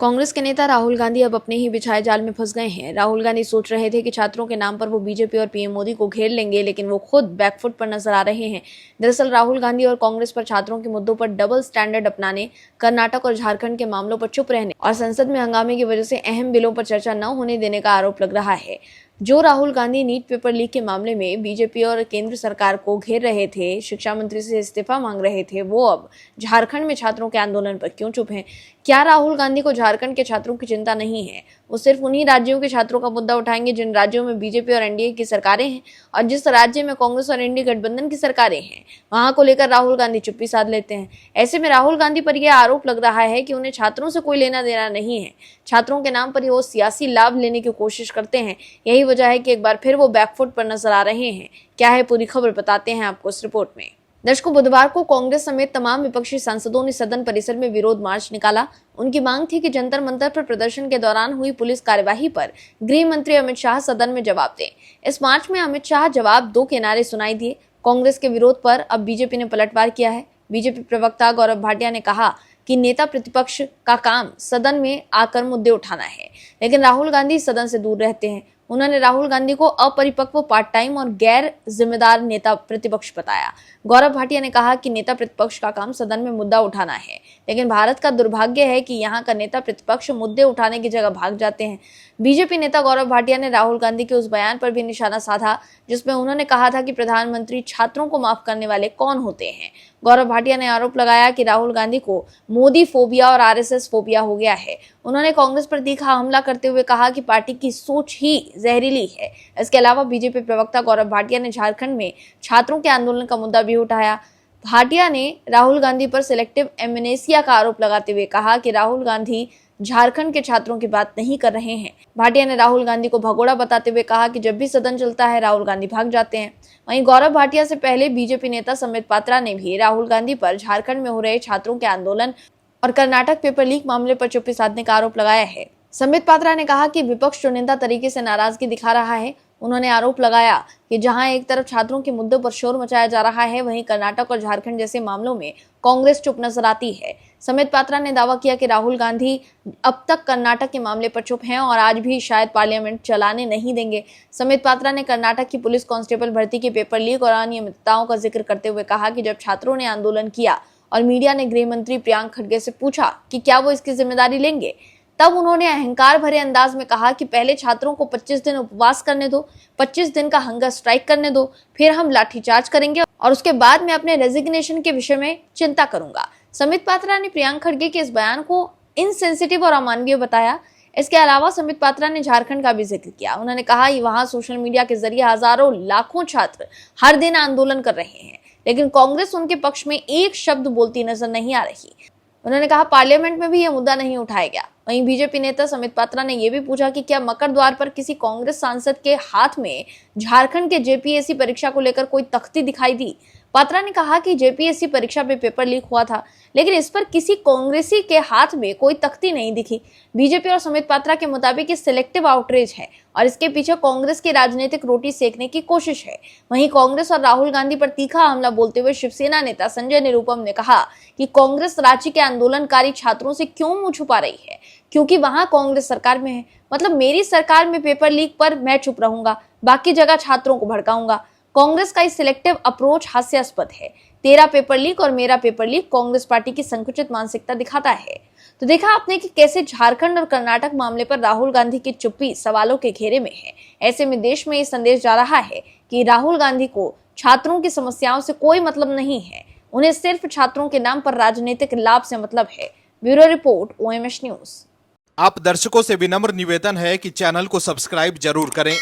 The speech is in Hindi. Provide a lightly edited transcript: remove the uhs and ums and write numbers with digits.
कांग्रेस के नेता राहुल गांधी अब अपने ही बिछाए जाल में फंस गए हैं। राहुल गांधी सोच रहे थे कि छात्रों के नाम पर वो बीजेपी और पीएम मोदी को घेर लेंगे, लेकिन वो खुद बैकफुट पर नजर आ रहे हैं। दरअसल राहुल गांधी और कांग्रेस पर छात्रों के मुद्दों पर डबल स्टैंडर्ड अपनाने, कर्नाटक और झारखंड के मामलों पर चुप रहने और संसद में हंगामे की वजह से अहम बिलों पर चर्चा न होने देने का आरोप लग रहा है। जो Rahul Gandhi NEET paper leak के मामले में बीजेपी और केंद्र सरकार को घेर रहे थे, शिक्षा मंत्री से इस्तीफा मांग रहे थे, वो अब झारखंड में छात्रों के आंदोलन पर क्यों चुप हैं? क्या राहुल गांधी को झारखंड के छात्रों की चिंता नहीं है? वो सिर्फ उन्हीं राज्यों के छात्रों का मुद्दा उठाएंगे जिन राज्यों में बीजेपी और एनडीए की सरकारें हैं, और जिस राज्य में कांग्रेस और एनडीए गठबंधन की सरकारें हैं वहां को लेकर राहुल गांधी चुप्पी साध लेते हैं। ऐसे में राहुल गांधी पर यह आरोप लग रहा है कि उन्हें छात्रों से कोई लेना देना नहीं है। छात्रों के नाम पर वो सियासी लाभ लेने की कोशिश करते हैं। यही वजह है कि एक बार फिर वो बैकफुट पर नजर आ रहे हैं। क्या है पूरी खबर, बताते हैं आपको इस रिपोर्ट में। दर्शकों, बुधवार को कांग्रेस समेत तमाम विपक्षी सांसदों ने सदन परिसर में विरोध मार्च निकाला। उनकी मांग थी कि जंतर मंतर पर प्रदर्शन के दौरान हुई पुलिस कार्यवाही पर गृह मंत्री अमित शाह सदन में जवाब दें। इस मार्च में अमित शाह जवाब दो के नारे सुनाई दिए। कांग्रेस के विरोध पर अब बीजेपी ने पलटवार किया है। बीजेपी प्रवक्ता गौरव भाटिया ने कहा कि नेता प्रतिपक्ष का काम सदन में आकर मुद्दे उठाना है, लेकिन राहुल गांधी सदन से दूर रहते हैं। उन्होंने राहुल गांधी को अपरिपक्व, पार्ट टाइम और गैर जिम्मेदार नेता प्रतिपक्ष बताया। गौरव भाटिया ने कहा कि नेता प्रतिपक्ष का काम सदन में मुद्दा उठाना है, लेकिन भारत का दुर्भाग्य है कि यहाँ का नेता प्रतिपक्ष मुद्दे उठाने की जगह भाग जाते हैं। बीजेपी नेता गौरव भाटिया ने राहुल गांधी के उस बयान पर भी निशाना साधा जिसमें उन्होंने कहा था कि प्रधानमंत्री छात्रों को माफ करने वाले कौन होते हैं। गौरव भाटिया ने आरोप लगाया कि राहुल गांधी को मोदी फोबिया और आरएसएस फोबिया हो गया है। उन्होंने कांग्रेस पर तीखा हमला करते हुए कहा कि पार्टी की सोच ही जहरीली है। इसके अलावा बीजेपी प्रवक्ता गौरव भाटिया ने झारखंड में छात्रों के आंदोलन का मुद्दा भी उठाया। भाटिया ने राहुल गांधी पर सिलेक्टिव एमनेसिया का आरोप लगाते हुए कहा कि राहुल गांधी झारखंड के छात्रों की बात नहीं कर रहे हैं। भाटिया ने राहुल गांधी को भगोड़ा बताते हुए कहा कि जब भी सदन चलता है राहुल गांधी भाग जाते हैं। वहीं गौरव भाटिया से पहले बीजेपी नेता संबित पात्रा ने भी राहुल गांधी पर झारखंड में हो रहे छात्रों के आंदोलन और कर्नाटक पेपर लीक मामले पर चुप्पी साधने का आरोप लगाया है। संबित पात्रा ने कहा कि विपक्ष चुनिंदा तरीके से नाराजगी दिखा रहा है। उन्होंने आरोप लगाया कि जहां एक तरफ छात्रों के मुद्दों पर शोर मचाया जा रहा है, वहीं कर्नाटक और झारखंड जैसे मामलों में कांग्रेस चुप नजर आती है। संबित पात्रा ने दावा किया कि राहुल गांधी अब तक कर्नाटक के मामले पर चुप हैं और आज भी शायद पार्लियामेंट चलाने नहीं देंगे। संबित पात्रा ने कर्नाटक की पुलिस कांस्टेबल भर्ती के पेपर लीक और अनियमितताओं का जिक्र करते हुए कहा कि जब छात्रों ने आंदोलन किया और मीडिया ने गृह मंत्री प्रियंक खड़गे से पूछा कि क्या वो इसकी जिम्मेदारी लेंगे, तब उन्होंने अहंकार भरे अंदाज में कहा कि पहले छात्रों को 25 दिन उपवास करने दो, 25 दिन का हंगर स्ट्राइक करने दो, फिर हम लाठीचार्ज करेंगे और उसके बाद मैं अपने रेजिग्नेशन के विषय में चिंता करूंगा। संबित पात्रा ने प्रियंक खड़गे के इस बयान को इनसेंसिटिव और अमानवीय बताया। इसके अलावा संबित पात्रा ने झारखंड का भी जिक्र किया। उन्होंने कहा कि वहां सोशल मीडिया के जरिए हजारों लाखों छात्र हर दिन आंदोलन कर रहे हैं, लेकिन कांग्रेस उनके पक्ष में एक शब्द बोलती नजर नहीं आ रही। उन्होंने कहा पार्लियामेंट में भी यह मुद्दा नहीं उठाया गया। वहीं बीजेपी नेता संबित पात्रा ने यह भी पूछा कि क्या मकर द्वार पर किसी कांग्रेस सांसद के हाथ में झारखंड के जेपीएससी परीक्षा को लेकर कोई तख्ती दिखाई दी। पात्रा ने कहा कि जेपीएससी परीक्षा में पेपर लीक हुआ था, लेकिन इस पर किसी कांग्रेसी के हाथ में कोई तख्ती नहीं दिखी। बीजेपी और संबित पात्रा के मुताबिक ये सिलेक्टिव आउटरीच है और इसके पीछे कांग्रेस की राजनीतिक रोटी सेकने की कोशिश है। वहीं कांग्रेस और राहुल गांधी पर तीखा हमला बोलते हुए शिवसेना नेता संजय निरुपम ने कहा कि कांग्रेस रांची के आंदोलनकारी छात्रों से क्यों मुंह छुपा रही है, क्योंकि वहां कांग्रेस सरकार में है। मतलब मेरी सरकार में पेपर लीक पर मैं चुप रहूंगा, बाकी जगह छात्रों को भड़काऊंगा। कांग्रेस का इस सिलेक्टिव अप्रोच हास्यास्पद है। तेरा पेपर लीक और मेरा पेपर लीक कांग्रेस पार्टी की संकुचित मानसिकता दिखाता है। तो देखा आपने कि कैसे झारखंड और कर्नाटक मामले पर राहुल गांधी की चुप्पी सवालों के घेरे में है। ऐसे में देश में ये संदेश जा रहा है कि राहुल गांधी को छात्रों की समस्याओं से कोई मतलब नहीं है। उन्हें सिर्फ छात्रों के नाम पर राजनीतिक लाभ से मतलब है। Bureau report, OMS news. आप दर्शकों से विनम्र निवेदन है कि चैनल को सब्सक्राइब जरूर करें